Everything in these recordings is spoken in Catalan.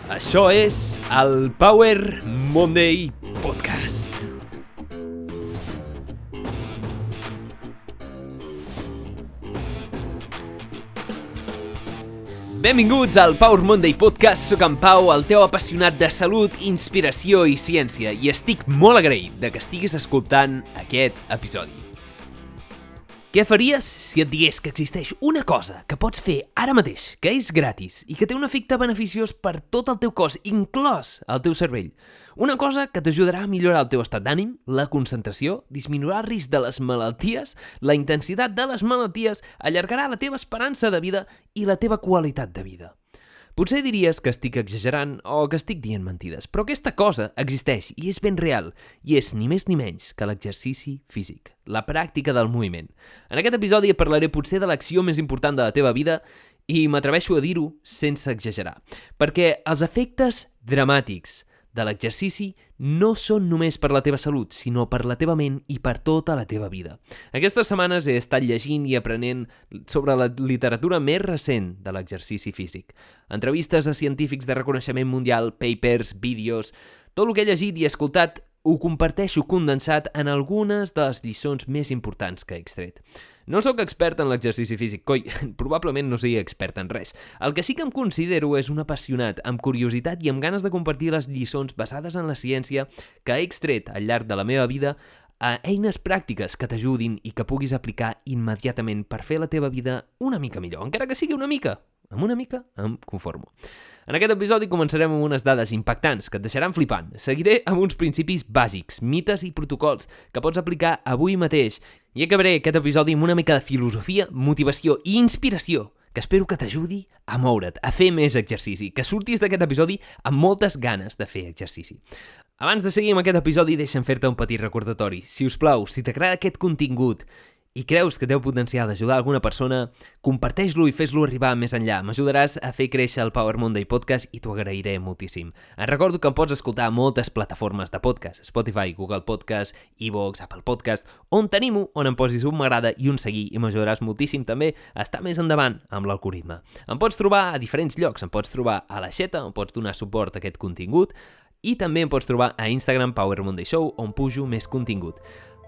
Això és el Power Monday Podcast. Benvinguts al Power Monday Podcast. Soc en Pau, el teu apassionat de salut, inspiració i ciència, i estic molt agraït de que estiguis escoltant aquest episodi. Què faries si et digués que existeix una cosa que pots fer ara mateix, que és gratis i que té un efecte beneficiós per tot el teu cos, inclòs el teu cervell? Una cosa que t'ajudarà a millorar el teu estat d'ànim, la concentració, disminuirà el risc de les malalties, la intensitat de les malalties, allargarà la teva esperança de vida i la teva qualitat de vida. Potser diries que estic exagerant o que estic dient mentides, però aquesta cosa existeix i és ben real, i és ni més ni menys que l'exercici físic, la pràctica del moviment. En aquest episodi et parlaré potser de l'acció més important de la teva vida i m'atreveixo a dir-ho sense exagerar, perquè els efectes dramàtics de l'exercici no són només per la teva salut, sinó per la teva ment i per tota la teva vida. Aquestes setmanes he estat llegint i aprenent sobre la literatura més recent de l'exercici físic. Entrevistes a científics de reconeixement mundial, papers, vídeos... Tot el que he llegit i escoltat ho comparteixo condensat en algunes de les lliçons més importants que he extret. No sóc expert en l'exercici físic, coi, probablement no sigui expert en res. El que sí que em considero és un apassionat, amb curiositat i amb ganes de compartir les lliçons basades en la ciència que he extret al llarg de la meva vida a eines pràctiques que t'ajudin i que puguis aplicar immediatament per fer la teva vida una mica millor, encara que sigui una mica. Amb una mica em conformo. En aquest episodi començarem amb unes dades impactants que et deixaran flipant. Seguiré amb uns principis bàsics, mites i protocols que pots aplicar avui mateix. I acabaré aquest episodi amb una mica de filosofia, motivació i inspiració que espero que t'ajudi a moure't, a fer més exercici, que surtis d'aquest episodi amb moltes ganes de fer exercici. Abans de seguir amb aquest episodi, deixa'm fer-te un petit recordatori. Si us plau, si t'agrada aquest contingut i creus que té el potencial d'ajudar alguna persona, comparteix-lo i fes-lo arribar més enllà. M'ajudaràs a fer créixer el Power Monday Podcast i t'ho agrairé moltíssim. Et recordo que em pots escoltar a moltes plataformes de podcast, Spotify, Google Podcast, iVoox, Apple Podcast, on t'animo, on em posis un m'agrada i un seguir, i m'ajudaràs moltíssim també a estar més endavant amb l'algoritme. Em pots trobar a diferents llocs, em pots trobar a l'aixeta, on pots donar suport a aquest contingut, i també em pots trobar a Instagram Power Monday Show, on pujo més contingut.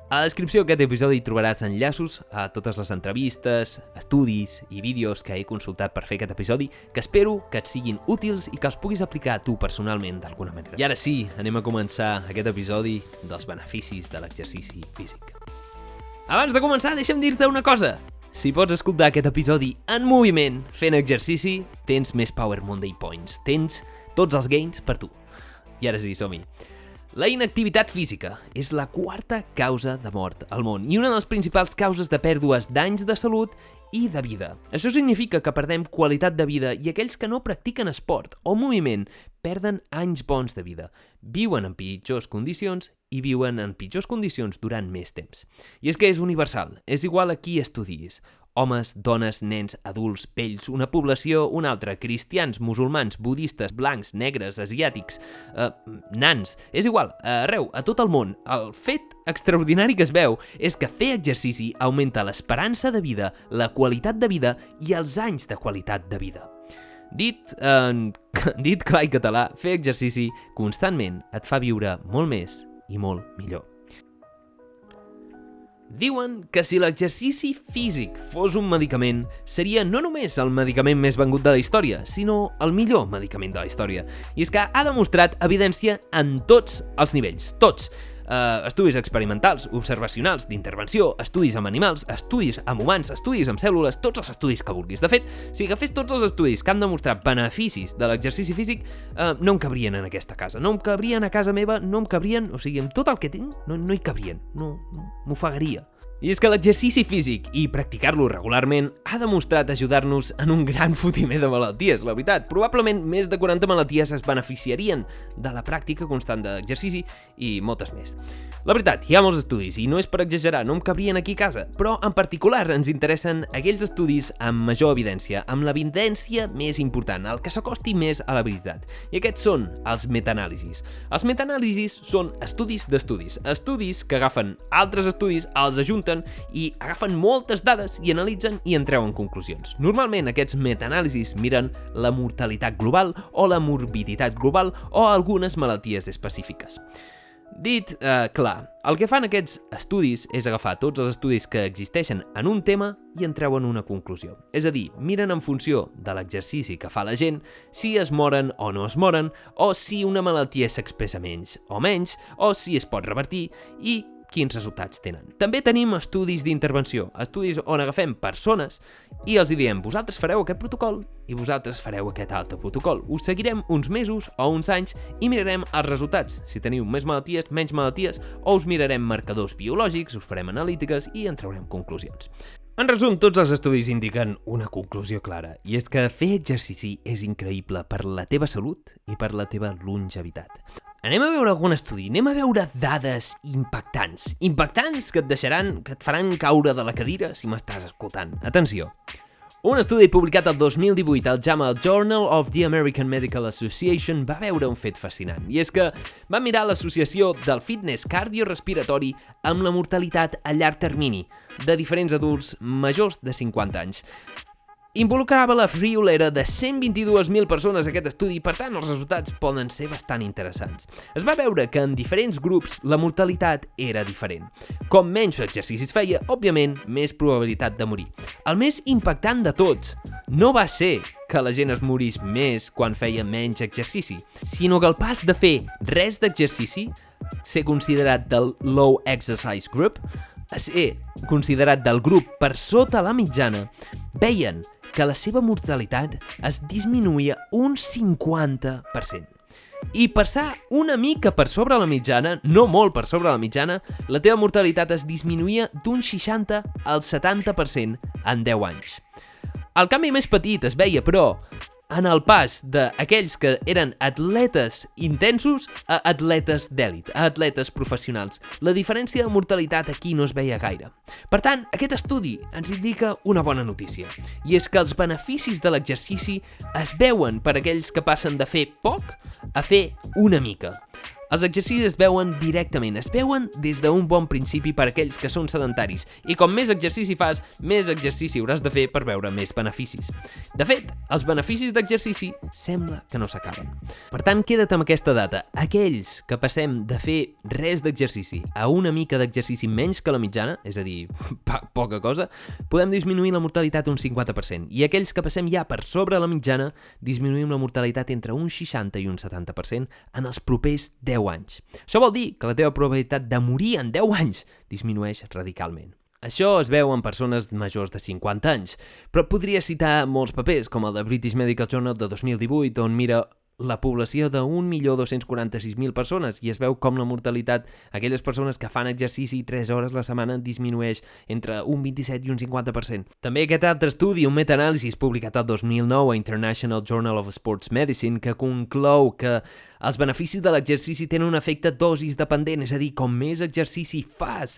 A la descripció d'aquest episodi trobaràs enllaços a totes les entrevistes, estudis i vídeos que he consultat per fer aquest episodi, que espero que et siguin útils i que els puguis aplicar tu personalment d'alguna manera. I ara sí, anem a començar aquest episodi dels beneficis de l'exercici físic. Abans de començar, deixa'm dir-te una cosa. Si pots escoltar aquest episodi en moviment, fent exercici, tens més Power Monday Points. Tens tots els gains per tu. I ara sí, som-hi. La inactivitat física és la quarta causa de mort al món i una de les principals causes de pèrdues d'anys de salut i de vida. Això significa que perdem qualitat de vida i aquells que no practiquen esport o moviment perden anys bons de vida, viuen en pitjors condicions i viuen en pitjors condicions durant més temps. I és que és universal, és igual a qui estudis. Homes, dones, nens, adults, vells, una població, una altra, cristians, musulmans, budistes, blancs, negres, asiàtics, nans, és igual, arreu, a tot el món. El fet extraordinari que es veu és que fer exercici augmenta l'esperança de vida, la qualitat de vida i els anys de qualitat de vida. Dit clar i català, fer exercici constantment et fa viure molt més i molt millor. Diuen que si l'exercici físic fos un medicament, seria no només el medicament més vengut de la història, sinó el millor medicament de la història. I és que ha demostrat evidència en tots els nivells, tots. Estudis experimentals, observacionals, d'intervenció, estudis amb animals, estudis amb humans, estudis amb cèl·lules, tots els estudis que vulguis. De fet, si agafés tots els estudis que han demostrat beneficis de l'exercici físic, no em cabrien en aquesta casa. No em cabrien a casa meva, no em cabrien, o sigui, amb tot el que tinc, no hi cabrien. No, m'ofegaria. I és que l'exercici físic i practicar-lo regularment ha demostrat ajudar-nos en un gran fotimer de malalties, la veritat. Probablement més de 40 malalties es beneficiarien de la pràctica constant d'exercici i moltes més. La veritat, hi ha molts estudis i no és per exagerar, no em cabrien aquí a casa, però en particular ens interessen aquells estudis amb major evidència, amb l'evidència més important, el que s'acosti més a la veritat. I aquests són els metaanàlisis. Els metaanàlisis són estudis d'estudis, estudis que agafen altres estudis, els ajunten computen i agafen moltes dades i analitzen i en treuen conclusions. Normalment aquests metaanàlisis miren la mortalitat global o la morbiditat global o algunes malalties específiques. Dit clar, el que fan aquests estudis és agafar tots els estudis que existeixen en un tema i en treuen una conclusió. És a dir, miren en funció de l'exercici que fa la gent si es moren o no es moren, o si una malaltia s'expressa menys, o si es pot revertir i quins resultats tenen. També tenim estudis d'intervenció, estudis on agafem persones i els diem, vosaltres fareu aquest protocol i vosaltres fareu aquest altre protocol. Us seguirem uns mesos o uns anys i mirarem els resultats, si teniu més malalties, menys malalties, o us mirarem marcadors biològics, us farem analítiques i en traurem conclusions. En resum, tots els estudis indiquen una conclusió clara, i és que fer exercici és increïble per la teva salut i per la teva longevitat. Anem a veure algun estudi, anem a veure dades impactants que et faran caure de la cadira si m'estàs escoltant. Atenció! Un estudi publicat el 2018 al Journal of the American Medical Association va veure un fet fascinant, i és que va mirar l'associació del fitness cardiorespiratori amb la mortalitat a llarg termini de diferents adults majors de 50 anys. Involucrava la friolera de 122.000 persones aquest estudi, per tant els resultats poden ser bastant interessants. Es va veure que en diferents grups la mortalitat era diferent. Com menys exercicis feia, òbviament, més probabilitat de morir. El més impactant de tots no va ser que la gent es morís més quan feia menys exercici, sinó que el pas de fer res d'exercici, ser considerat del low exercise group, a ser considerat del grup per sota la mitjana, veien que la seva mortalitat es disminuïa un 50%. I passar una mica per sobre la mitjana, no molt per sobre la mitjana, la teva mortalitat es disminuïa d'un 60 al 70% en 10 anys. El canvi més petit es veia, però, en el pas d'aquells que eren atletes intensos a atletes d'èlit, a atletes professionals. La diferència de mortalitat aquí no es veia gaire. Per tant, aquest estudi ens indica una bona notícia, i és que els beneficis de l'exercici es veuen per aquells que passen de fer poc a fer una mica. Els exercicis es veuen directament, es veuen des d'un bon principi per aquells que són sedentaris, i com més exercici fas, més exercici hauràs de fer per veure més beneficis. De fet, els beneficis d'exercici sembla que no s'acaben. Per tant, queda't amb aquesta data. Aquells que passem de fer res d'exercici a una mica d'exercici menys que la mitjana, és a dir, poca cosa, podem disminuir la mortalitat un 50%, i aquells que passem ja per sobre la mitjana, disminuïm la mortalitat entre un 60 i un 70% en els propers 10 anys. Això vol dir que la teva probabilitat de morir en 10 anys disminueix radicalment. Això es veu en persones majors de 50 anys, però podria citar molts papers, com el de British Medical Journal de 2018, on mira la població de 1.246.000 persones i es veu com la mortalitat, aquelles persones que fan exercici 3 hores la setmana, disminueix entre un 27 i un 50%. També aquest altre estudi, un metaanàlisi publicat el 2009 a International Journal of Sports Medicine, que conclou que els beneficis de l'exercici tenen un efecte dosis dependent, és a dir, com més exercici fas,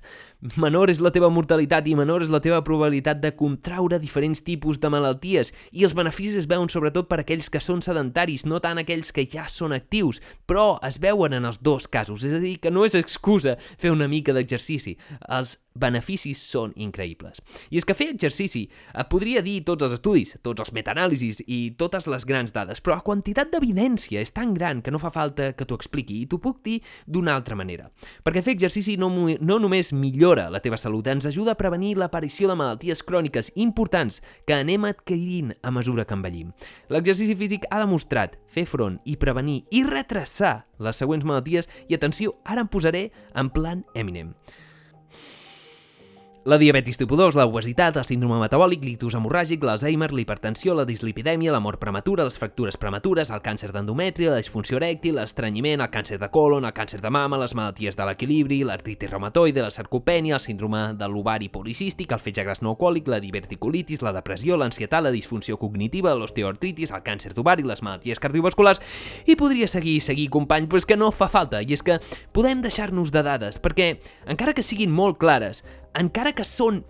menor és la teva mortalitat i menor és la teva probabilitat de contraure diferents tipus de malalties, i els beneficis es veuen sobretot per aquells que són sedentaris, no tant aquells que ja són actius, però es veuen en els dos casos, és a dir, que no és excusa fer una mica d'exercici. Els beneficis són increïbles. I és que fer exercici podria dir tots els estudis, tots els metaanàlisis i totes les grans dades, però la quantitat d'evidència és tan gran que no fa falta que t'ho expliqui, i t'ho puc dir d'una altra manera. Perquè fer exercici no només millora la teva salut, ens ajuda a prevenir l'aparició de malalties cròniques importants que anem adquirint a mesura que envellim. L'exercici físic ha demostrat fer front i prevenir i retrasar les següents malalties, i atenció, ara em posaré en plan Eminem. La diabetis tipus 2, l'obesitat, el síndrome metabòlic, l'ictus hemorràgic, l'Alzheimer, l'hipertensió, la dislipidèmia, la mort prematura, les fractures prematures, el càncer d'endometri, la disfunció erèctil, l'estrenyiment, el càncer de colon, el càncer de mama, les malalties de l'equilibri, l'artritis reumatoide, la sarcopènia, el síndrome de l'ovari policístic, el fetge gras no alcohòlic, la diverticulitis, la depressió, l'ansietat, la disfunció cognitiva, l'osteoartritis, el càncer d'ovari, les malalties cardiovasculars, i podria seguir, company, però és que no fa falta, i és que podem deixar-nos de dades, perquè, encara que siguin molt clares, encara que són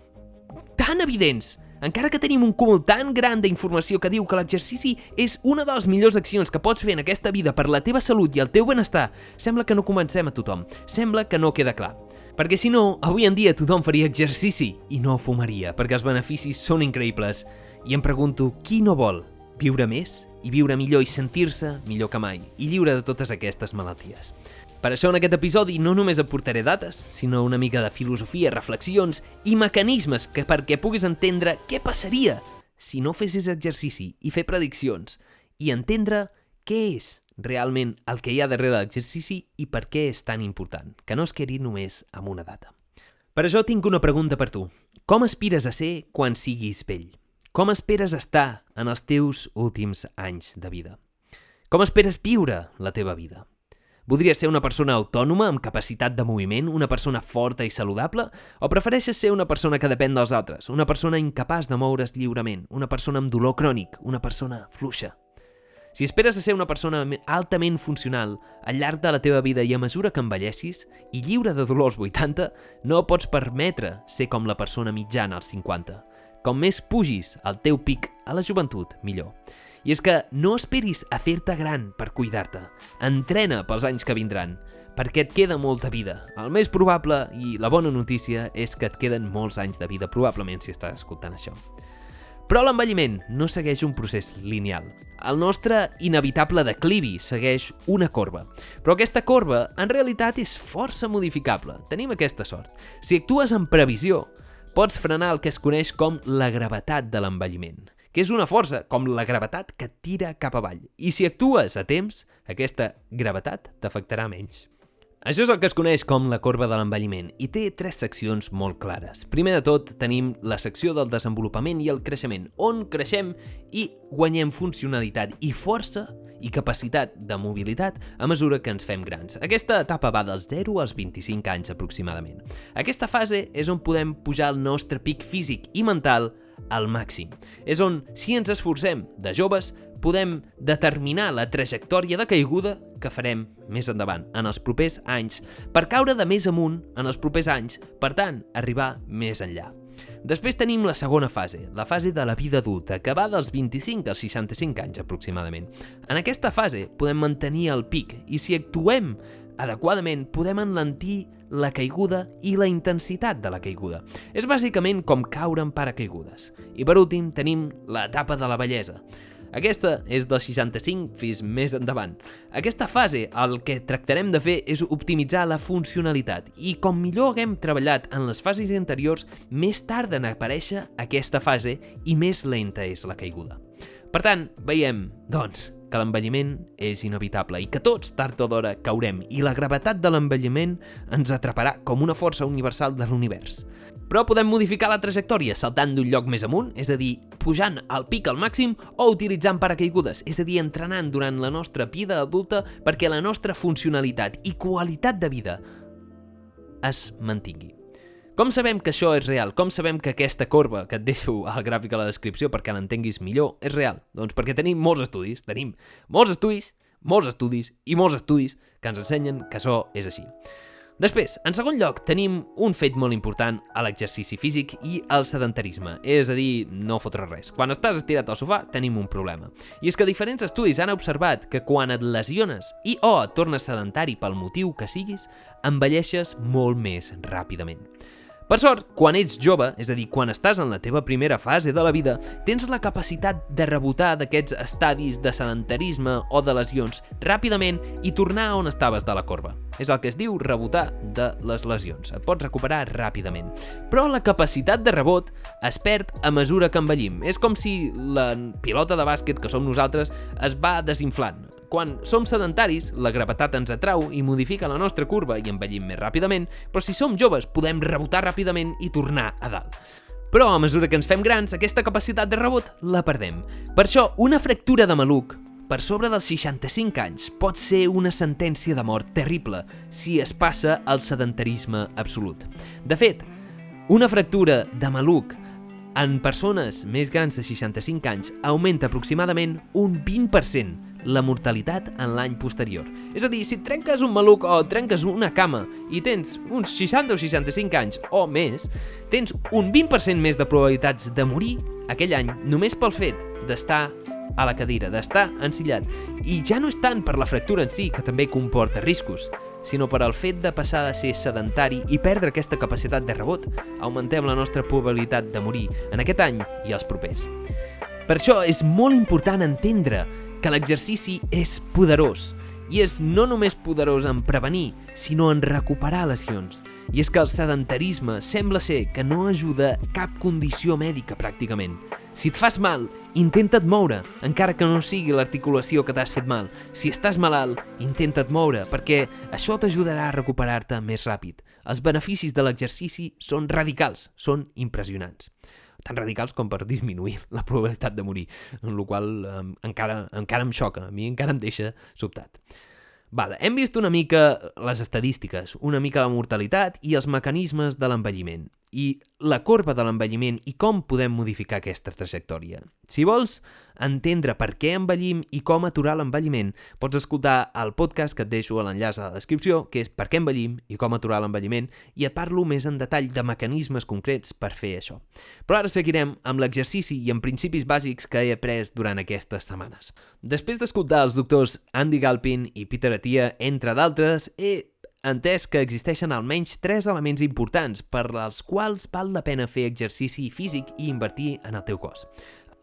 tan evidents, encara que tenim un cúmul tan gran d'informació que diu que l'exercici és una de les millors accions que pots fer en aquesta vida per la teva salut i el teu benestar, sembla que no convencem a tothom, sembla que no queda clar. Perquè si no, avui en dia tothom faria exercici i no fumaria, perquè els beneficis són increïbles. I em pregunto, qui no vol viure més i viure millor i sentir-se millor que mai i lliure de totes aquestes malalties? Per això en aquest episodi no només et portaré dates, sinó una mica de filosofia, reflexions i mecanismes perquè puguis entendre què passaria si no fessis exercici i fer prediccions i entendre què és realment el que hi ha darrere l'exercici i per què és tan important, que no es quedi només amb una data. Per això tinc una pregunta per tu. Com aspires a ser quan siguis vell? Com esperes estar en els teus últims anys de vida? Com esperes viure la teva vida? Voldries ser una persona autònoma amb capacitat de moviment, una persona forta i saludable? O prefereixes ser una persona que depèn dels altres, una persona incapaç de moure's lliurement, una persona amb dolor crònic, una persona fluixa? Si esperes a ser una persona altament funcional al llarg de la teva vida i a mesura que envelleixis, i lliure de dolor als 80, no pots permetre ser com la persona mitjana als 50. Com més pugis al teu pic a la joventut, millor. I és que no esperis a fer-te gran per cuidar-te. Entrena pels anys que vindran, perquè et queda molta vida. El més probable, i la bona notícia, és que et queden molts anys de vida, probablement, si estàs escoltant això. Però l'envelliment no segueix un procés lineal. El nostre inevitable declivi segueix una corba. Però aquesta corba, en realitat, és força modificable. Tenim aquesta sort. Si actues en previsió, pots frenar el que es coneix com la gravetat de l'envelliment, que és una força, com la gravetat, que et tira cap avall. I si actues a temps, aquesta gravetat t'afectarà menys. Això és el que es coneix com la corba de l'envelliment i té 3 seccions molt clares. Primer de tot, tenim la secció del desenvolupament i el creixement, on creixem i guanyem funcionalitat i força i capacitat de mobilitat a mesura que ens fem grans. Aquesta etapa va dels 0 als 25 anys aproximadament. Aquesta fase és on podem pujar el nostre pic físic i mental al màxim. És on, si ens esforcem de joves, podem determinar la trajectòria de caiguda que farem més endavant, en els propers anys, per caure de més amunt en els propers anys, per tant, arribar més enllà. Després tenim la segona fase, la fase de la vida adulta, que va dels 25 als 65 anys aproximadament. En aquesta fase podem mantenir el pic i si actuem adequadament podem enlentir la caiguda i la intensitat de la caiguda. És bàsicament com caure en paracaigudes. I per últim tenim l'etapa de la vellesa. Aquesta és dels 65 fins més endavant. Aquesta fase el que tractarem de fer és optimitzar la funcionalitat i com millor haguem treballat en les fases anteriors, més tarda en aparèixer aquesta fase i més lenta és la caiguda. Per tant, veiem, doncs, que l'envelliment és inevitable i que tots, tard o d'hora, caurem i la gravetat de l'envelliment ens atraparà com una força universal de l'univers. Però podem modificar la trajectòria saltant d'un lloc més amunt, és a dir, pujant al pic al màxim o utilitzant paracaigudes, és a dir, entrenant durant la nostra vida adulta perquè la nostra funcionalitat i qualitat de vida es mantingui. Com sabem que això és real? Com sabem que aquesta corba, que et deixo al gràfic a la descripció perquè l'entenguis millor, és real? Doncs perquè tenim molts estudis que ens ensenyen que això és així. Després, en segon lloc, tenim un fet molt important a l'exercici físic i al sedentarisme, és a dir, no fotre res. Quan estàs estirat al sofà, tenim un problema. I és que diferents estudis han observat que quan et lesiones i o et tornes sedentari pel motiu que siguis, envelleixes molt més ràpidament. Per sort, quan ets jove, és a dir, quan estàs en la teva primera fase de la vida, tens la capacitat de rebotar d'aquests estadis de sedentarisme o de lesions ràpidament i tornar on estaves de la corba. És el que es diu rebotar de les lesions. Et pots recuperar ràpidament. Però la capacitat de rebot es perd a mesura que envellim. És com si la pilota de bàsquet que som nosaltres es va desinflant. Quan som sedentaris, la gravetat ens atrau i modifica la nostra curva i envellim més ràpidament, però si som joves podem rebotar ràpidament i tornar a dalt. Però a mesura que ens fem grans, aquesta capacitat de rebot la perdem. Per això, una fractura de maluc per sobre dels 65 anys pot ser una sentència de mort terrible si es passa al sedentarisme absolut. De fet, una fractura de maluc en persones més grans de 65 anys augmenta aproximadament un 20% la mortalitat en l'any posterior. És a dir, si et trenques un maluc o trenques una cama i tens uns 60 o 65 anys o més, tens un 20% més de probabilitats de morir aquell any només pel fet d'estar a la cadira, d'estar ensillat. I ja no és tant per la fractura en si, que també comporta riscos, sinó per al fet de passar de ser sedentari i perdre aquesta capacitat de rebot. Augmentem la nostra probabilitat de morir en aquest any i els propers. Per això és molt important entendre que l'exercici és poderós. I és no només poderós en prevenir, sinó en recuperar lesions. I és que el sedentarisme sembla ser que no ajuda cap condició mèdica pràcticament. Si et fas mal, intenta't moure, encara que no sigui l'articulació que t'has fet mal. Si estàs malalt, intenta't moure, perquè això t'ajudarà a recuperar-te més ràpid. Els beneficis de l'exercici són radicals, són impressionants. Tan radicals com per disminuir la probabilitat de morir, en la qual encara em xoca, a mi encara em deixa sobtat. Hem vist una mica les estadístiques, una mica la mortalitat i els mecanismes de l'envelliment, i la corba de l'envelliment i com podem modificar aquesta trajectòria. Si vols entendre per què envellim i com aturar l'envelliment, pots escoltar el podcast que et deixo a l'enllaç a la descripció, que és Per què envellim i com aturar l'envelliment, i et parlo més en detall de mecanismes concrets per fer això. Però ara seguirem amb l'exercici i amb principis bàsics que he après durant aquestes setmanes. Després d'escoltar els doctors Andy Galpin i Peter Attia, entre d'altres, he entès que existeixen almenys 3 elements importants per als quals val la pena fer exercici físic i invertir en el teu cos.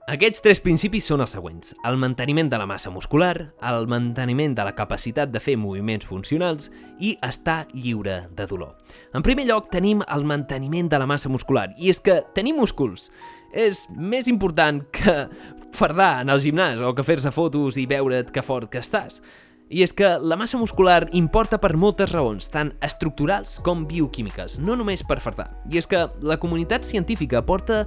Aquests 3 principis són els següents: el manteniment de la massa muscular, el manteniment de la capacitat de fer moviments funcionals i estar lliure de dolor. En primer lloc, tenim el manteniment de la massa muscular, i és que tenir músculs és més important que fardar en el gimnàs o que fer-se fotos i veure't que fort que estàs. I és que la massa muscular importa per moltes raons, tant estructurals com bioquímiques, no només per fardar. I és que la comunitat científica porta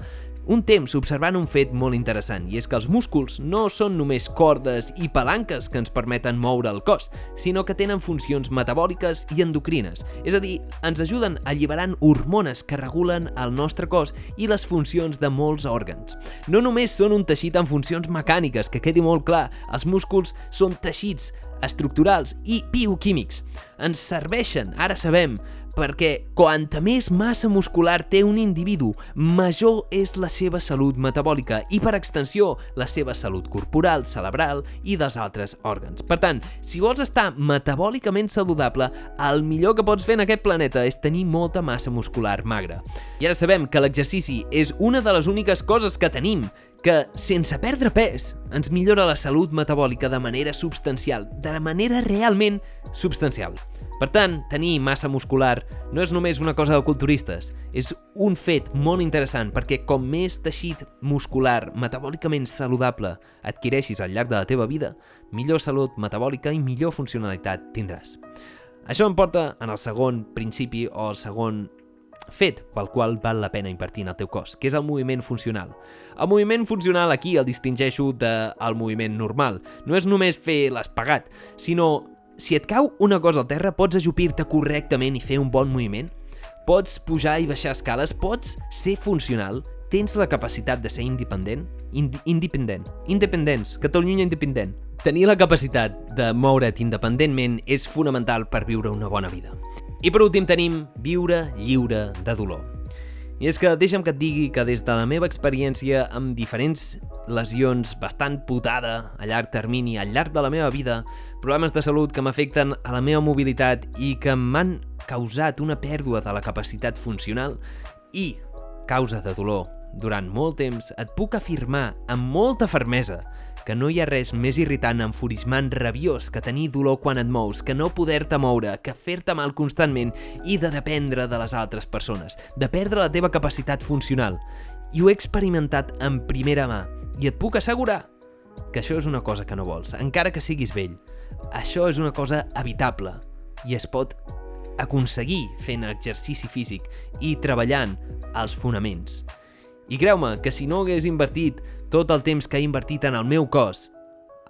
un temps observant un fet molt interessant, i és que els músculs no són només cordes i palanques que ens permeten moure el cos, sinó que tenen funcions metabòliques i endocrines, és a dir, ens ajuden alliberant hormones que regulen el nostre cos i les funcions de molts òrgans. No només són un teixit amb funcions mecàniques, que quedi molt clar, els músculs són teixits estructurals i bioquímics. Ens serveixen, ara sabem, perquè quanta més massa muscular té un individu, major és la seva salut metabòlica i, per extensió, la seva salut corporal, cerebral i dels altres òrgans. Per tant, si vols estar metabòlicament saludable, el millor que pots fer en aquest planeta és tenir molta massa muscular magra. I ara sabem que l'exercici és una de les úniques coses que tenim que, sense perdre pes, ens millora la salut metabòlica de manera substancial, de manera realment substancial. Per tant, tenir massa muscular no és només una cosa de culturistes, és un fet molt interessant perquè com més teixit muscular metabòlicament saludable adquireixis al llarg de la teva vida, millor salut metabòlica i millor funcionalitat tindràs. Això em porta en el segon principi o el segon fet pel qual val la pena invertir en el teu cos, que és el moviment funcional. El moviment funcional aquí el distingeixo del moviment normal. No és només fer l'espagat, sinó si et cau una cosa al terra, pots ajupir-te correctament i fer un bon moviment? Pots pujar i baixar escales? Pots ser funcional? Tens la capacitat de ser independent? Independents. Catalunya independent. Tenir la capacitat de moure't independentment és fonamental per viure una bona vida. I per últim tenim viure lliure de dolor. I és que deixa'm que et digui que des de la meva experiència amb diferents lesions bastant putada a llarg termini, al llarg de la meva vida, problemes de salut que m'afecten a la meva mobilitat i que m'han causat una pèrdua de la capacitat funcional i causa de dolor durant molt temps, et puc afirmar amb molta fermesa que no hi ha res més irritant, enfurismant, rabiós que tenir dolor quan et mous, que no poder-te moure, que fer-te mal constantment i de dependre de les altres persones, de perdre la teva capacitat funcional. I ho he experimentat en primera mà i et puc assegurar que això és una cosa que no vols, encara que siguis vell. Això és una cosa evitable i es pot aconseguir fent exercici físic i treballant els fonaments. I creu-me que si no hagués invertit tot el temps que he invertit en el meu cos,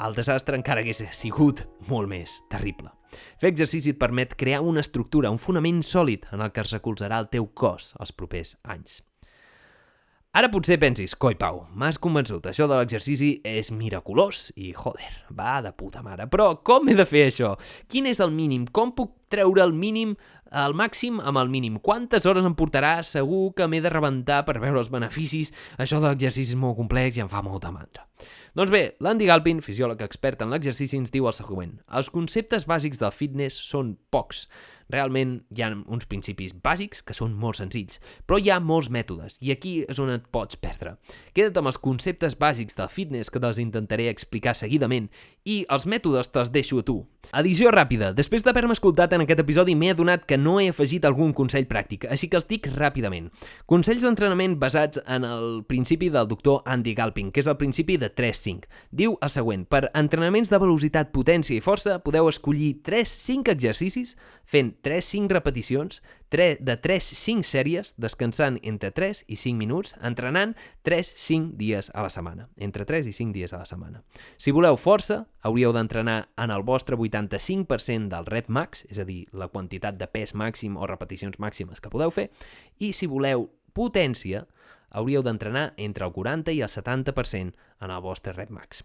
el desastre encara hagués sigut molt més terrible. Fer exercici et permet crear una estructura, un fonament sòlid en el que es recolzarà el teu cos els propers anys. Ara potser pensis, coi Pau, m'has convençut, això de l'exercici és miraculós i, joder, va de puta mare. Però com he de fer això? Quin és el mínim? Com puc treure el mínim el màxim amb el mínim. Quantes hores em portarà? Segur que m'he de rebentar per veure els beneficis. Això de l'exercici és molt complex i em fa molta mandra. Doncs bé, l'Andy Galpin, fisiòleg expert en l'exercici, ens diu el següent. Els conceptes bàsics del fitness són pocs. Realment hi ha uns principis bàsics que són molt senzills, però hi ha molts mètodes i aquí és on et pots perdre. Queda't amb els conceptes bàsics del fitness que te'ls intentaré explicar seguidament i els mètodes te'ls deixo a tu. Edició ràpida. Després d'haver-me escoltat en aquest episodi m'he adonat que no he afegit algun consell pràctic, així que els dic ràpidament. Consells d'entrenament basats en el principi del doctor Andy Galpin, que és el principi de 3-5. Diu el següent: per entrenaments de velocitat, potència i força podeu escollir 3-5 exercicis fent 3-5 repeticions, de 3-5 sèries, descansant entre 3 i 5 minuts, entrenant 3-5 dies a la setmana. Entre 3 i 5 dies a la setmana. Si voleu força, hauríeu d'entrenar en el vostre 85% del rep max, és a dir, la quantitat de pes màxim o repeticions màximes que podeu fer, i si voleu potència, hauríeu d'entrenar entre el 40 i el 70% en el vostre rep max.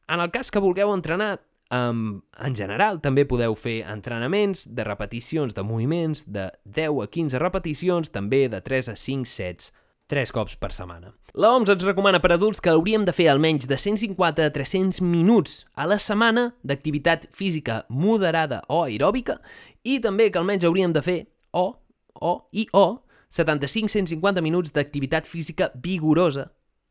En el cas que vulgueu entrenar, en general, també podeu fer entrenaments de repeticions de moviments de 10 a 15 repeticions, també de 3 a 5 sets, 3 cops per setmana. L'OMS ens recomana per adults que hauríem de fer almenys de 150 a 300 minuts a la setmana d'activitat física moderada o aeròbica i també que almenys hauríem de fer 75-150 minuts d'activitat física vigorosa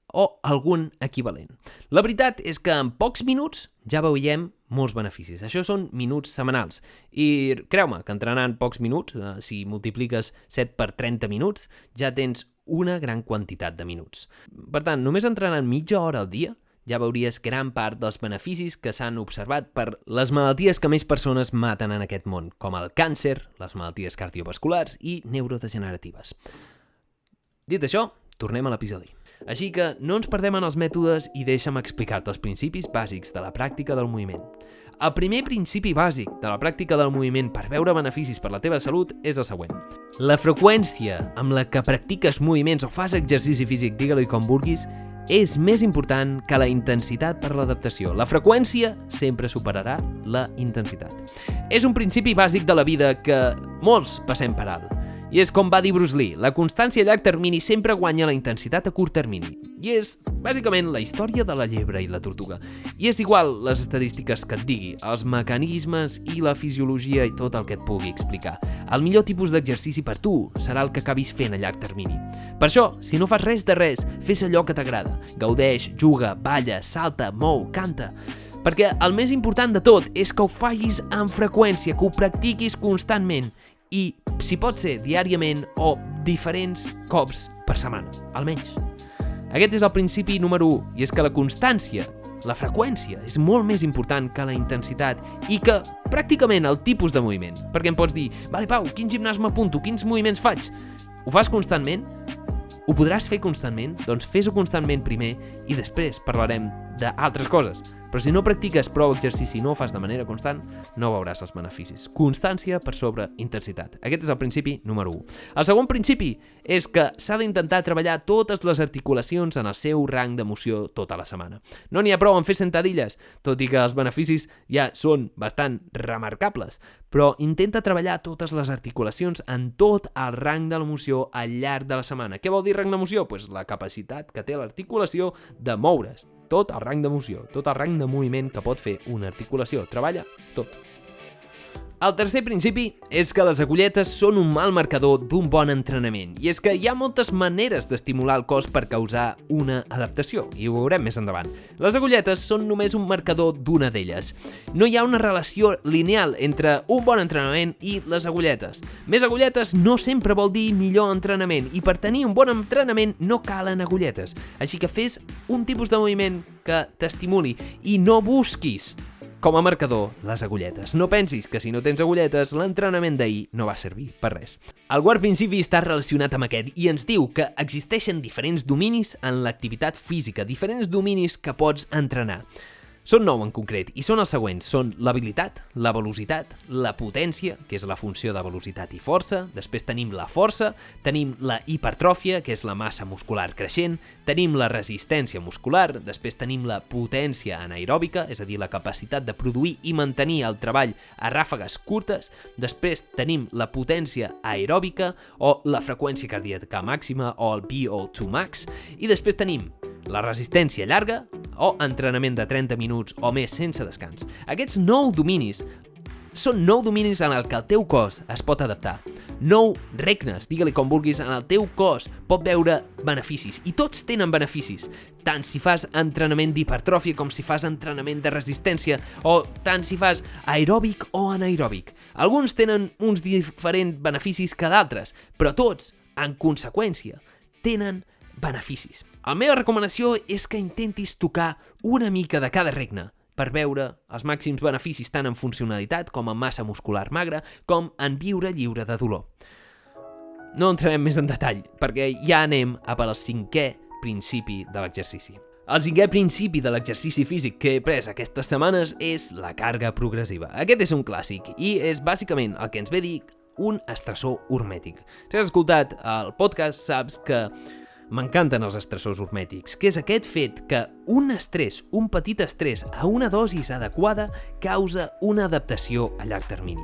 o algun equivalent. La veritat és que en pocs minuts ja veiem molts beneficis. Això són minuts setmanals. I creu-me que entrenant pocs minuts, si multipliques 7 per 30 minuts, ja tens una gran quantitat de minuts. Per tant, només entrenant mitja hora al dia, ja veuries gran part dels beneficis que s'han observat per les malalties que més persones maten en aquest món, com el càncer, les malalties cardiovasculars i neurodegeneratives. Dit això, tornem a l'episodi. Així que no ens perdem en els mètodes i deixa'm explicar-te els principis bàsics de la pràctica del moviment. El primer principi bàsic de la pràctica del moviment per veure beneficis per la teva salut és el següent. La freqüència amb la que practiques moviments o fas exercici físic, digue-li com vulguis, és més important que la intensitat per l'adaptació. La freqüència sempre superarà la intensitat. És un principi bàsic de la vida que molts passem per alt. I és com va dir Bruce Lee, la constància a llarg termini sempre guanya la intensitat a curt termini. I és, bàsicament, la història de la llebre i la tortuga. I és igual les estadístiques que et digui, els mecanismes i la fisiologia i tot el que et pugui explicar. El millor tipus d'exercici per tu serà el que acabis fent a llarg termini. Per això, si no fas res de res, fes allò que t'agrada. Gaudeix, juga, balla, salta, mou, canta. Perquè el més important de tot és que ho facis amb freqüència, que ho practiquis constantment. I, si pot ser, diàriament o diferents cops per setmana, almenys. Aquest és el principi número 1, i és que la constància, la freqüència, és molt més important que la intensitat i que, pràcticament, el tipus de moviment. Perquè em pots dir, vale, Pau, quin gimnàs m'apunto, quins moviments faig? Ho fas constantment? Ho podràs fer constantment? Doncs fes-ho constantment primer i després parlarem d'altres coses. Però si no practiques prou exercici i no ho fas de manera constant, no veuràs els beneficis. Constància per sobre intensitat. Aquest és el principi número 1. El segon principi és que s'ha d'intentar treballar totes les articulacions en el seu rang d'emoció tota la setmana. No n'hi ha prou en fer sentadilles, tot i que els beneficis ja són bastant remarcables, però intenta treballar totes les articulacions en tot el rang de l'emoció al llarg de la setmana. Què vol dir rang d'emoció? Pues la capacitat que té l'articulació de moure's. Tot el rang d'emoció, tot el rang de moviment que pot fer una articulació. Treballa tot. El tercer principi és que les agulletes són un mal marcador d'un bon entrenament. I és que hi ha moltes maneres d'estimular el cos per causar una adaptació, i ho veurem més endavant. Les agulletes són només un marcador d'una d'elles. No hi ha una relació lineal entre un bon entrenament i les agulletes. Més agulletes no sempre vol dir millor entrenament, i per tenir un bon entrenament no calen agulletes. Així que fes un tipus de moviment que t'estimuli i no busquis com a marcador les agulletes. No pensis que si no tens agulletes, l'entrenament d'ahir no va servir per res. El quart principi està relacionat amb aquest i ens diu que existeixen diferents dominis en l'activitat física, diferents dominis que pots entrenar. Són 9 en concret, i són els següents. Són l'habilitat, la velocitat, la potència, que és la funció de velocitat i força, després tenim la força, tenim la hipertròfia, que és la massa muscular creixent, tenim la resistència muscular, després tenim la potència anaeròbica, és a dir, la capacitat de produir i mantenir el treball a ràfegues curtes, després tenim la potència aeròbica o la freqüència cardíaca màxima o el VO2 max, i després tenim la resistència llarga o entrenament de 30 minuts o més sense descans. Aquests 9 dominis són 9 dominis en el que el teu cos es pot adaptar. 9 regnes, digue-li com vulguis, en el teu cos pot veure beneficis, i tots tenen beneficis, tant si fas entrenament d'hipertròfia com si fas entrenament de resistència, o tant si fas aeròbic o anaeròbic. Alguns tenen uns diferents beneficis que d'altres, però tots, en conseqüència, tenen beneficis. La meva recomanació és que intentis tocar una mica de cada regne per veure els màxims beneficis tant en funcionalitat com en massa muscular magra com en viure lliure de dolor. No entrarem més en detall, perquè ja anem a per al 5è principi de l'exercici. El 5è principi de l'exercici físic que he pres aquestes setmanes és la càrrega progressiva. Aquest és un clàssic i és bàsicament el que ens ve a dir un estressor hormètic. Si has escoltat el podcast saps que m'encanten els estressors hormètics, que és aquest fet que un estrès, un petit estrès a una dosis adequada causa una adaptació a llarg termini.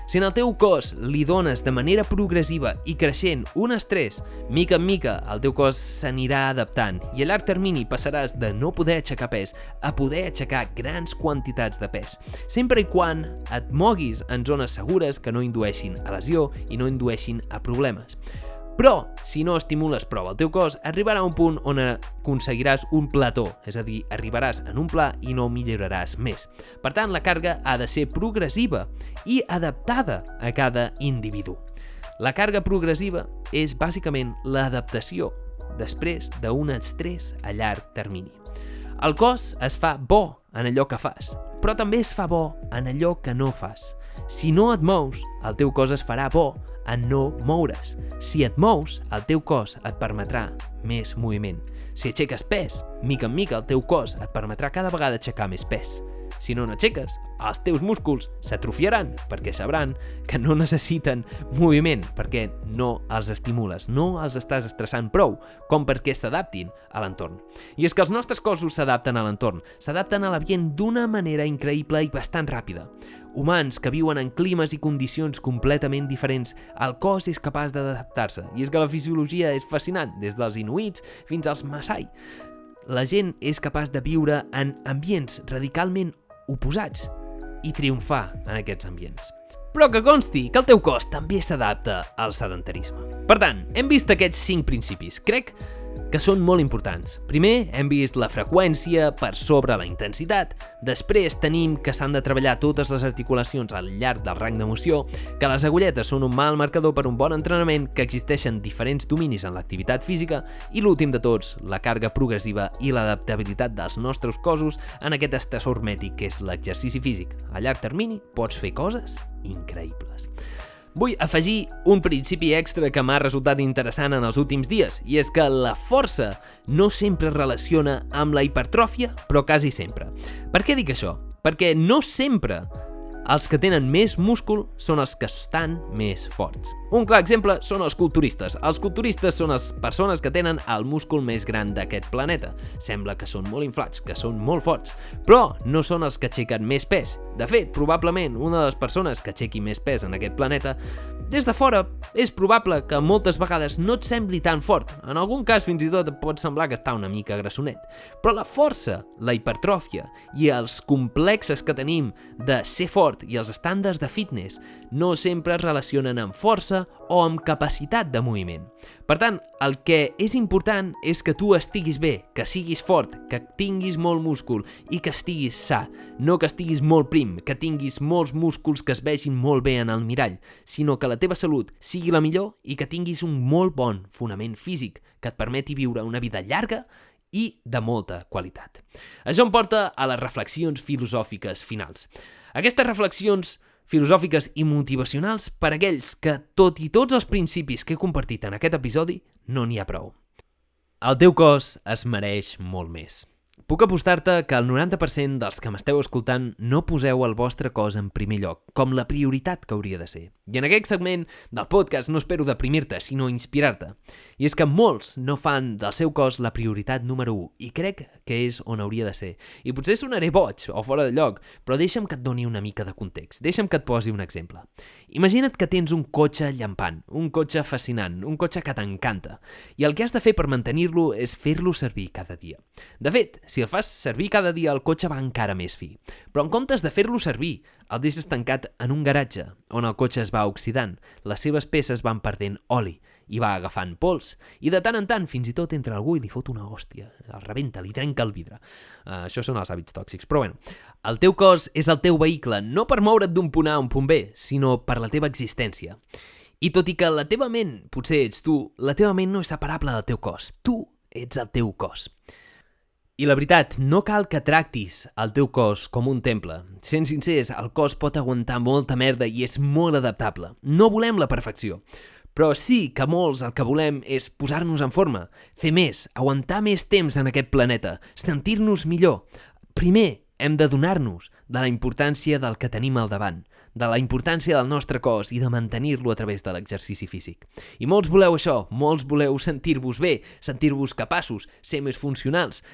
Si en el teu cos li dones de manera progressiva i creixent un estrès, mica en mica el teu cos s'anirà adaptant i a llarg termini passaràs de no poder aixecar pes a poder aixecar grans quantitats de pes, sempre i quan et moguis en zones segures que no indueixin a lesió i no indueixin a problemes. Però, si no estimules prou el teu cos, arribarà un punt on aconseguiràs un plató, és a dir, arribaràs en un pla i no milloraràs més. Per tant, la càrrega ha de ser progressiva i adaptada a cada individu. La càrrega progressiva és bàsicament l'adaptació després d'un estrès a llarg termini. El cos es fa bo en allò que fas, però també es fa bo en allò que no fas. Si no et mous, el teu cos es farà bo en no moure's. Si et mous, el teu cos et permetrà més moviment. Si aixeques pes, mica en mica el teu cos et permetrà cada vegada aixecar més pes. Si no n'aixeques, els teus músculs s'atrofiaran perquè sabran que no necessiten moviment perquè no els estimules, no els estàs estressant prou com perquè s'adaptin a l'entorn. I és que els nostres cossos s'adapten a l'entorn, s'adapten a l'ambient d'una manera increïble i bastant ràpida. Humans que viuen en climes i condicions completament diferents, el cos és capaç d'adaptar-se. I és que la fisiologia és fascinant, des dels inuits fins als Maasai. La gent és capaç de viure en ambients radicalment oposats i triomfar en aquests ambients. Però que consti que el teu cos també s'adapta al sedentarisme. Per tant, hem vist aquests 5 principis. Crec que són molt importants. Primer, hem vist la freqüència per sobre la intensitat. Després tenim que s'han de treballar totes les articulacions al llarg del rang de moció, que les agulletes són un mal marcador per un bon entrenament, que existeixen diferents dominis en l'activitat física i l'últim de tots, la càrrega progressiva i l'adaptabilitat dels nostres cossos en aquest estressor hormètic que és l'exercici físic. A llarg termini pots fer coses increïbles. Vull afegir un principi extra que m'ha resultat interessant en els últims dies, i és que la força no sempre es relaciona amb la hipertròfia, però quasi sempre. Per què dic això? Perquè no sempre els que tenen més múscul són els que estan més forts. Un clar exemple són els culturistes. Els culturistes són les persones que tenen el múscul més gran d'aquest planeta. Sembla que són molt inflats, que són molt forts, però no són els que aixequen més pes. De fet, probablement una de les persones que aixequi més pes en aquest planeta, des de fora és probable que moltes vegades no et sembli tan fort. En algun cas fins i tot et pot semblar que està una mica grassonet. Però la força, la hipertròfia i els complexes que tenim de ser fort i els estàndards de fitness no sempre es relacionen amb força o amb capacitat de moviment. Per tant, el que és important és que tu estiguis bé, que siguis fort, que tinguis molt múscul i que estiguis sa, no que estiguis molt prim, que tinguis molts músculs que es vegin molt bé en el mirall, sinó que la teva salut sigui la millor i que tinguis un molt bon fonament físic que et permeti viure una vida llarga i de molta qualitat. Això em porta a les reflexions filosòfiques finals. Aquestes reflexions filosòfiques i motivacionals per a aquells que, tot i tots els principis que he compartit en aquest episodi, no n'hi ha prou. El teu cos es mereix molt més. Puc apostar-te que el 90% dels que m'esteu escoltant no poseu el vostre cos en primer lloc, com la prioritat que hauria de ser. I en aquest segment del podcast no espero deprimir-te, sinó inspirar-te. I és que molts no fan del seu cos la prioritat número 1, i crec que és on hauria de ser. I potser sonaré boig o fora de lloc, però deixa'm que et doni una mica de context. Deixa'm que et posi un exemple. Imagina't que tens un cotxe llampant, un cotxe fascinant, un cotxe que t'encanta, i el que has de fer per mantenir-lo és fer-lo servir cada dia. De fet, si el fas servir cada dia, el cotxe va encara més fi. Però en comptes de fer-lo servir, el deixes tancat en un garatge, on el cotxe es va oxidant, les seves peces van perdent oli, i va agafant pols, i de tant en tant fins i tot entra algú i li fot una hòstia, el rebenta, li trenca el vidre. Això són els hàbits tòxics, però bueno. El teu cos és el teu vehicle, no per moure't d'un punt A a un punt B, sinó per la teva existència. I tot i que la teva ment potser ets tu, la teva ment no és separable del teu cos. Tu ets el teu cos. I la veritat, no cal que tractis el teu cos com un temple. Sent sincers, el cos pot aguantar molta merda i és molt adaptable. No volem la perfecció. Però sí que molts el que volem és posar-nos en forma, fer més, aguantar més temps en aquest planeta, sentir-nos millor. Primer, hem de donar-nos de la importància del que tenim al davant, de la importància del nostre cos i de mantenir-lo a través de l'exercici físic. I molts voleu això, molts voleu sentir-vos bé, sentir-vos capaços, ser més funcionals,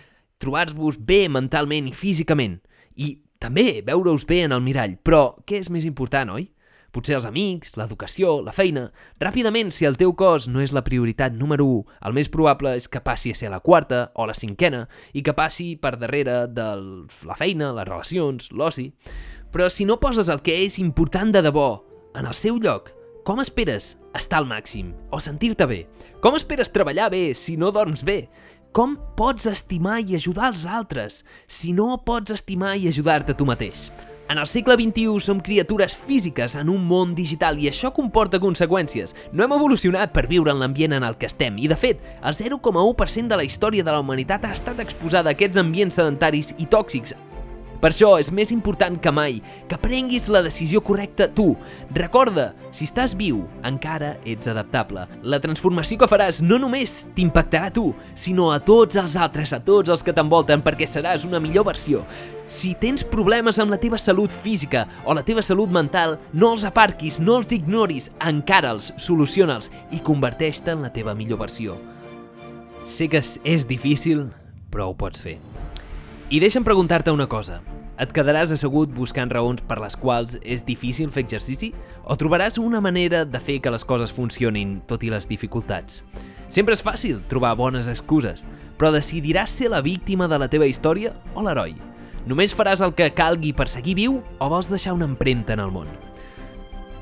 trobar-vos bé mentalment i físicament, i també veure-us bé en el mirall. Però què és més important, oi? Potser els amics, l'educació, la feina. Ràpidament, si el teu cos no és la prioritat número 1, el més probable és que passi a ser la quarta o la cinquena i que passi per darrere de la feina, les relacions, l'oci. Però si no poses el que és important de debò en el seu lloc, com esperes estar al màxim o sentir-te bé? Com esperes treballar bé si no dorms bé? Com pots estimar i ajudar els altres si no pots estimar i ajudar-te tu mateix? En el segle XXI som criatures físiques en un món digital i això comporta conseqüències. No hem evolucionat per viure en l'ambient en el que estem i, de fet, el 0,1% de la història de la humanitat ha estat exposada a aquests ambients sedentaris i tòxics. Per això és més important que mai que prenguis la decisió correcta tu. Recorda, si estàs viu, encara ets adaptable. La transformació que faràs no només t'impactarà a tu, sinó a tots els altres, a tots els que t'envolten, perquè seràs una millor versió. Si tens problemes amb la teva salut física o la teva salut mental, no els aparquis, no els ignoris, encara'ls, soluciona'ls i converteix-te en la teva millor versió. Sé que és difícil, però ho pots fer. I deixa'm preguntar-te una cosa. Et quedaràs assegut buscant raons per les quals és difícil fer exercici? O trobaràs una manera de fer que les coses funcionin, tot i les dificultats? Sempre és fàcil trobar bones excuses, però decidiràs ser la víctima de la teva història o l'heroi? Només faràs el que calgui per seguir viu o vols deixar una empremta en el món?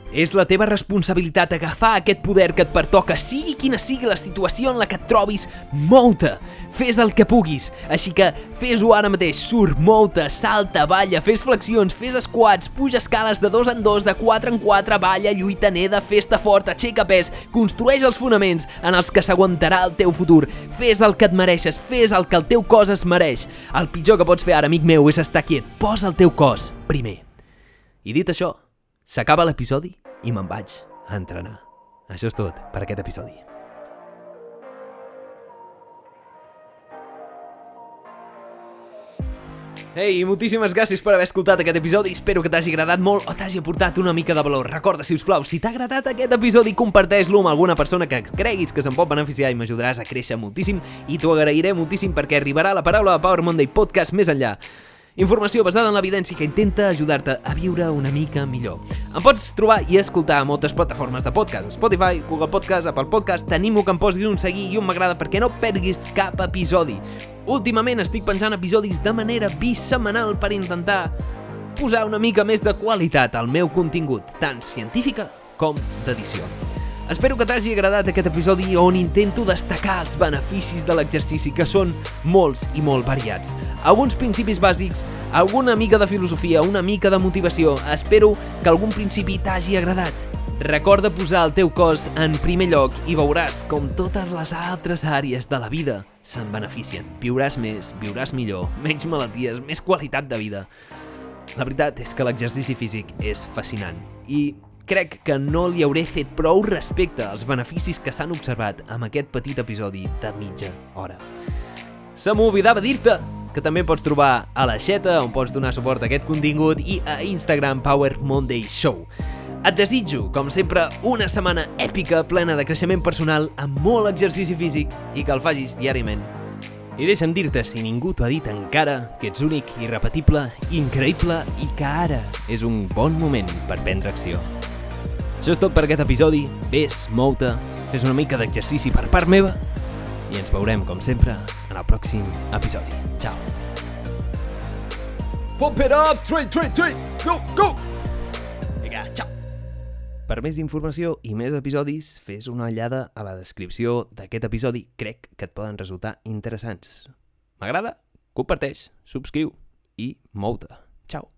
És la teva responsabilitat agafar aquest poder que et pertoca, sigui quina sigui la situació en la que et trobis. Mou-te! Fes el que puguis. Així que fes-ho ara mateix. Surt, mou-te, salta, balla, fes flexions, fes squats, puja escales de 2 en 2, de 4 en 4, balla, lluita, neda, fes-te fort, aixeca pes, construeix els fonaments en els que s'aguantarà el teu futur. Fes el que et mereixes, fes el que el teu cos es mereix. El pitjor que pots fer ara, amic meu, és estar quiet. Posa el teu cos primer. I dit això, s'acaba l'episodi i me'n vaig a entrenar. Això és tot per aquest episodi. Ei, moltíssimes gràcies per haver escoltat aquest episodi. Espero que t'hagi agradat molt o t'hagi aportat una mica de valor. Recorda, si us plau, si t'ha agradat aquest episodi, comparteix-lo amb alguna persona que creguis que se'n pot beneficiar i m'ajudaràs a créixer moltíssim i t'ho agrairé moltíssim perquè arribarà la paraula de Power Monday Podcast més enllà. Informació basada en l'evidència que intenta ajudar-te a viure una mica millor. Em pots trobar i escoltar a moltes plataformes de podcast. Spotify, Google Podcast, Apple Podcast. T'animo que em posis un seguir i un m'agrada perquè no perdis cap episodi. Últimament estic penjant episodis de manera bisetmanal per intentar posar una mica més de qualitat al meu contingut, tant científica com d'edició. Espero que t'hagi agradat aquest episodi on intento destacar els beneficis de l'exercici, que són molts i molt variats. Alguns principis bàsics, alguna mica de filosofia, una mica de motivació. Espero que algun principi t'hagi agradat. Recorda posar el teu cos en primer lloc i veuràs com totes les altres àrees de la vida se'n beneficien. Viuràs més, viuràs millor, menys malalties, més qualitat de vida. La veritat és que l'exercici físic és fascinant i crec que no li hauré fet prou respecte als beneficis que s'han observat amb aquest petit episodi de mitja hora. Se m'oblidava dir-te que també pots trobar a l'Aixeta, on pots donar suport a aquest contingut, i a Instagram Power Monday Show. Et desitjo, com sempre, una setmana èpica, plena de creixement personal, amb molt exercici físic i que el facis diàriament. I deixa'm dir-te, si ningú t'ho ha dit encara, que ets únic, irrepetible, increïble i que ara és un bon moment per prendre acció. Això és tot per aquest episodi. Ves, mou-te, fes una mica d'exercici per part meva i ens veurem, com sempre, en el pròxim episodi. Ciao. Pump it up! 3, 3, 3! Go, go! Vinga, ciao! Per més informació i més episodis, fes una ullada a la descripció d'aquest episodi. Crec que et poden resultar interessants. M'agrada? Comparteix, subscriu i mou-te. Ciao!